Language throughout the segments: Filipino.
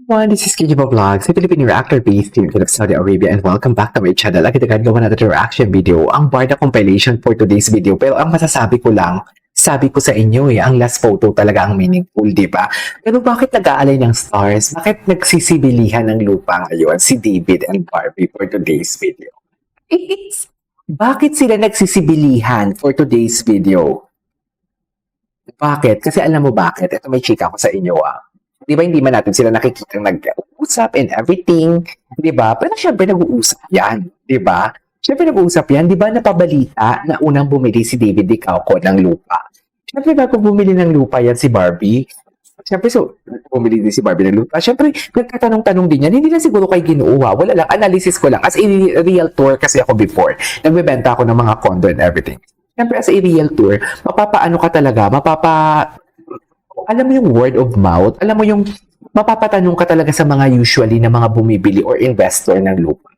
Everyone, this is Kijibo Vlogs, a Philippine reactor based here in Saudi Arabia, and welcome back to my channel. Agad gawa natin reaction video, ang Barda compilation for today's video. Pero ang masasabi ko lang, sabi ko sa inyo ang last photo talaga ang meaningful, di ba? Pero bakit nag-aalay ng stars? Bakit nagsisibilihan ng lupa ngayon si David and Barbie for today's video? Bakit sila nagsisibilihan for today's video? Bakit? Kasi alam mo bakit? Ito may chika ko sa inyo Di ba hindi man natin sila nakikita nag-uusap and everything, di ba? Pero syempre nag-uusap yan, di ba? Syempre nag-uusap yan, di ba napabalita na unang bumili si David Dicauco ng lupa. Syempre bago bumili ng lupa yan si Barbie, syempre bumili din si Barbie ng lupa. Syempre nagtatanong-tanong din yan, hindi na siguro kay Ginuuha, wala lang, analysis ko lang. As a realtor kasi ako before, nagbebenta ako ng mga condo and everything. Syempre as a realtor, mapapaano ka talaga, alam mo yung word of mouth, alam mo yung mapapatanong ka talaga sa mga usually na mga bumibili or investor ng lupa.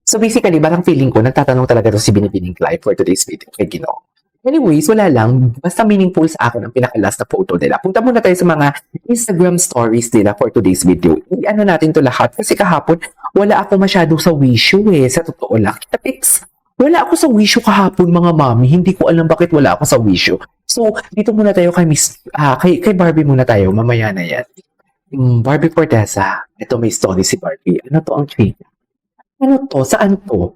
So basically, parang feeling ko, nagtatanong talaga to si Binibining Clive for today's video kay Ginoo. Anyways, wala lang. Basta meaningful sa akin ang pinaka-last na photo nila. Punta muna tayo sa mga Instagram stories nila for today's video. I-ano natin to lahat kasi kahapon, wala ako masyado sa wisyo sa totoo lang. Wala ako sa wisyo kahapon mga mami. Hindi ko alam bakit wala ako sa wisyo. So, dito muna tayo kay Barbie muna tayo. Mamaya na yan. Barbie Fortesa. Ito may story si Barbie. Ano to ang chika? Ano to? Saan to?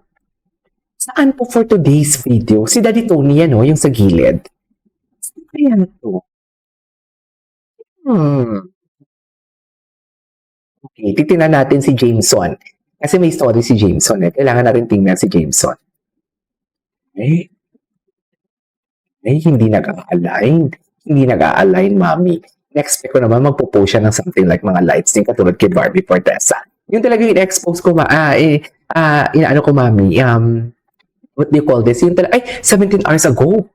Saan po for today's video? Si Daddy Tony yan yung sa gilid. Ayan to. Okay, titingnan natin si Jameson. Kasi may story si Jameson Kailangan natin tingnan si Jameson. Hindi nag-a-align. Hindi nag-a-align, mami. Next ko naman magpo-post siya ng something like mga lights din katulad kay Barbie Fortesa. Yung talaga yung expose ko, inaano ko, mami, what do you call this? Yung talaga, 17 hours ago.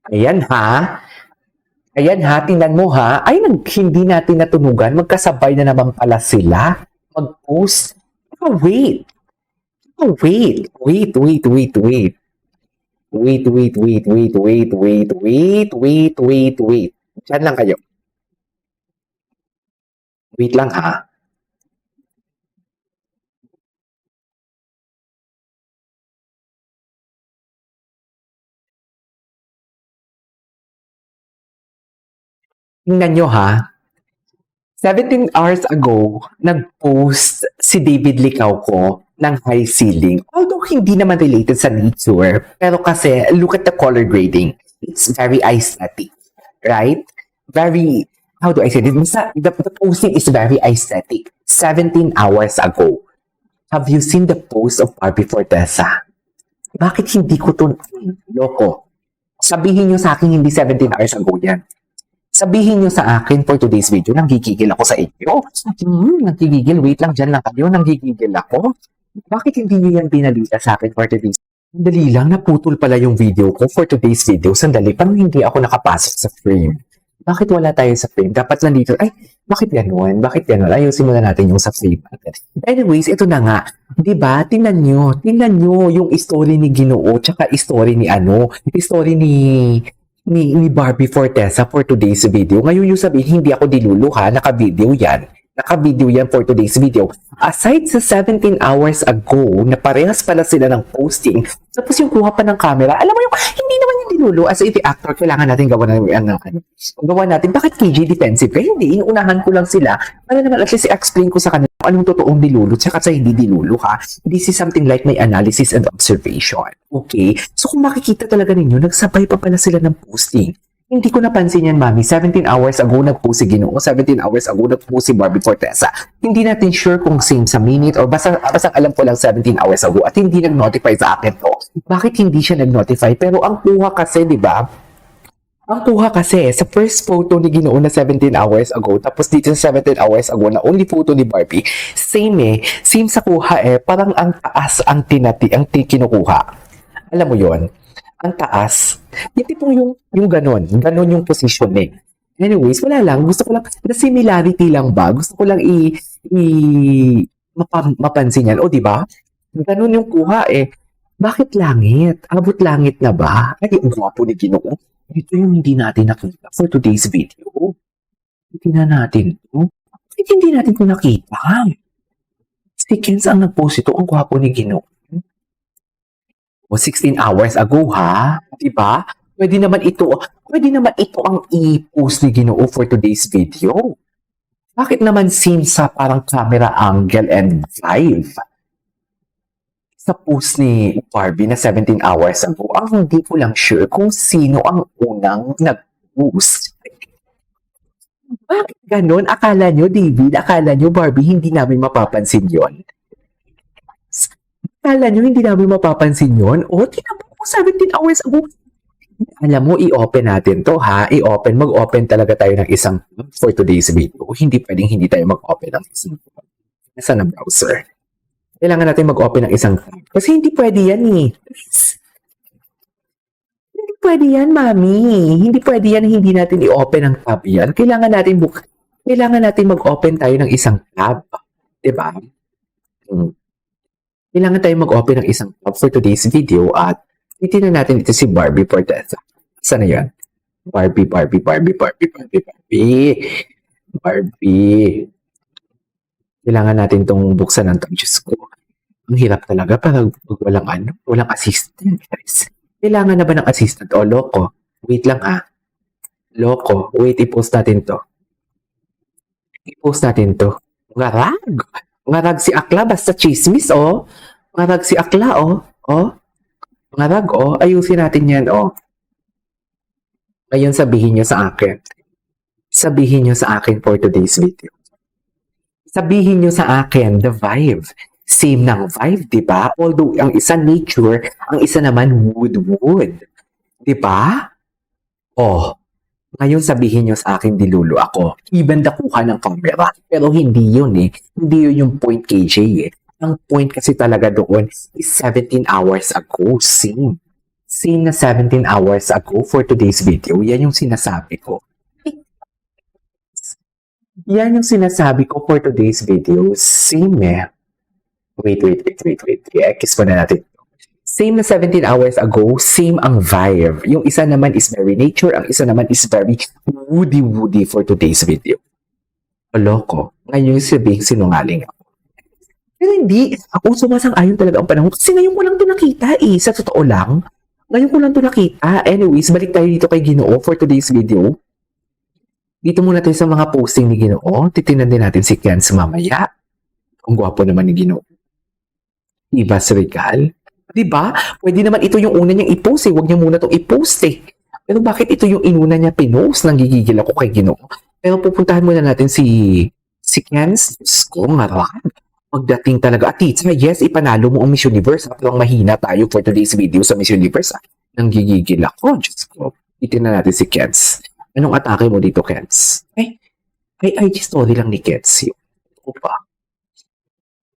Ayan ha, tingnan mo ha. Hindi natin natunugan. Magkasabay na naman pala sila. Mag-post. Wait. Diyan lang kayo. Wait lang ha. Tingnan nyo ha. 17 hours ago, nag-post si David Licauco ng high ceiling. Although hindi naman related sa nature, pero kasi look at the color grading. It's very aesthetic, right? Very, how do I say this? The posting is very aesthetic. 17 hours ago. Have you seen the post of Barbie Fortesa? Bakit hindi ko to loko? Sabihin nyo sa akin hindi 17 hours ago yan. Sabihin nyo sa akin for today's video, nanggigigil ako sa inyo. Nanggigigil, wait lang, dyan lang kayo, nanggigigil ako. Bakit hindi nyo yan binalita sa akin for today's video? Sandali lang, naputol pala yung video ko for today's video. Sandali, parang hindi ako nakapasok sa frame. Bakit wala tayo sa frame? Dapat nandito, bakit gano'n? Ayusin muna natin yung sa frame. Anyways, ito na nga. Diba? Tingnan nyo yung story ni Ginoo, tsaka story ni ni Barbie Fortesa for today's video. Ngayon yung sabihin, hindi ako diluluha, naka-video yan for today's video. Aside sa 17 hours ago, na parehas pala sila ng posting, tapos yung kuha pa ng camera, alam mo yung, hindi naman yung dilulu. As a actor, kailangan natin gawa natin. Bakit KJ defensive ka? Hindi, inuunahan ko lang sila. Para naman at least i-explain ko sa kanila anong totoong dilulu, tsaka sa hindi dilulu ha. This is something like my analysis and observation. Okay? So kung makikita talaga ninyo, nagsabay pa pala sila ng posting. Hindi ko napansin yan, mami. 17 hours ago nag-post si Ginoo. 17 hours ago nag-post si Barbie Fortesa. Hindi natin sure kung same sa minute or basta alam ko lang 17 hours ago at hindi nag-notify sa akin to. Bakit hindi siya nag-notify? Pero ang kuha kasi, di ba? Sa first photo ni Ginoo na 17 hours ago, tapos dito sa 17 hours ago na only photo ni Barbie, same sa kuha parang ang taas ang kinukuha. Alam mo yon? Ang taas. Yung tipong yung ganon yung positioning. Anyways, wala lang. Gusto ko lang, the similarity lang ba? Gusto ko lang mapansin yan. O, diba? Ganon yung kuha Bakit langit? Abot langit na ba? Ang gwapo ni Ginoo. Ito yung hindi natin nakita for today's video. Tingnan natin ito. Bakit hindi natin ito nakita? Si Kenz ang nag-post ito, ang gwapo ni Ginoo. O 16 hours ago ha, 'di ba? Pwede naman ito ang i-post ni Ginoo for today's video. Bakit naman scene sa parang camera angle and vibe? Sa post ni Barbie na 17 hours ago, ang hindi ko lang sure kung sino ang unang nag-post. Bakit ganon? Akala nyo, David, akala nyo, Barbie, hindi namin mapapansin yon? Akala nyo, hindi namin mapapansin yon? O, tinapos ko 17 hours ago. Alam mo, i-open natin to, ha? Mag-open talaga tayo ng isang tab for today's video. Hindi pwedeng hindi tayo mag-open ng isang tab. Nasa na browser? Kailangan natin mag-open ng isang tab. Kasi hindi pwede yan, eh. Hindi pwede yan, mami. Hindi pwede yan, hindi natin i-open ang tab yan. Kailangan natin mag-open tayo ng isang tab. Diba? Kailangan tayo mag-open ng isang tab for today's video at titignan natin ito si Barbie Forteza. Saan na yan? Barbie. Kailangan natin itong buksan ng tab. Diyos ko. Ang hirap talaga para walang assistant. Kailangan na ba ng assistant? O, loko. Wait lang ha. Loko. Wait, i-post natin to. Ngarag si Akla, basta chismis, oh. Ngarag si Akla, oh. Oh. Ngarag, oh. Ayusin natin yan, oh. Ngayon, sabihin nyo sa akin. Sabihin nyo sa akin for today's video. Sabihin nyo sa akin, the vibe. Same ng vibe, di ba? Although, ang isa nature, ang isa naman wood. Di ba? Oh. Ngayon sabihin nyo sa akin, dilulo ako. Ibandakuha ng camera. Pero hindi yun eh. Hindi yun yung point, KJ eh. Ang point kasi talaga doon is 17 hours ago. Same na 17 hours ago for today's video. Yan yung sinasabi ko. Yan yung sinasabi ko for today's video. Same eh. Wait. I-kiss pa na natin. Same na 17 hours ago, same ang vibe. Yung isa naman is very nature, ang isa naman is very woody for today's video. Loko. Ngayon yung sabihin sinungaling ako. Pero hindi. Ako sumasang-ayon talaga ang panahon. Kasi ngayon ko lang ito nakita eh. Sa totoo lang. Ngayon ko lang ito nakita. Anyways, balik tayo dito kay Ginoo for today's video. Dito muna tayo sa mga posting ni Ginoo. Titingnan din natin si Kenz mamaya. Ang gwapo naman ni Ginoo. Ibas Regal. Diba? Pwede naman ito yung una niyang i-post eh. Huwag niya muna itong i-post eh. Pero bakit ito yung inuna niya pinost? Nanggigigil ako kay Ginoo. Pero pupuntahan muna natin si Kenz. Diyos ko, ngarag. Pagdating talaga. At tita, yes, ipanalo mo ang Miss Universe. Parang mahina tayo for today's video sa Miss Universe. Nanggigigil ako. Diyos ko. Itingnan natin si Kenz. Anong atake mo dito, Kenz? Ay, IG story lang ni Kenz. O pa?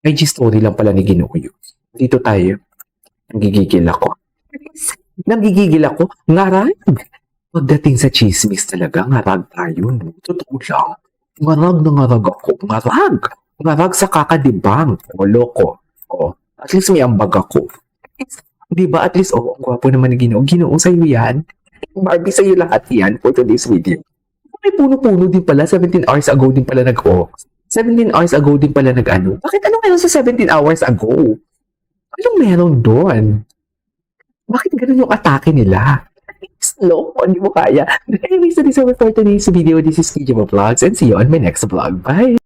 IG story lang pala ni Ginoo yun. Dito tayo. Nanggigigil ako. Ngarag. Pagdating sa chismis talaga, ngarag tayo. No? Totoo lang. Ngarag ako. Ngarag sa kakadibang. O, loko. O, at least may ambag ako. Diba? At least, ang gwapo naman ni Ginoo. Ginoo, sa'yo yan. Barbie, sa'yo lahat yan for today's video. May puno-puno din pala. 17 hours ago din pala 17 hours ago din pala nag-ano. Bakit ano meron sa 17 hours ago? Anong meron doon? Bakit ganun yung atake nila? Slow, hindi mo kaya. Anyways, that is all for today's video. This is KJ Vlogs and see you on my next vlog. Bye!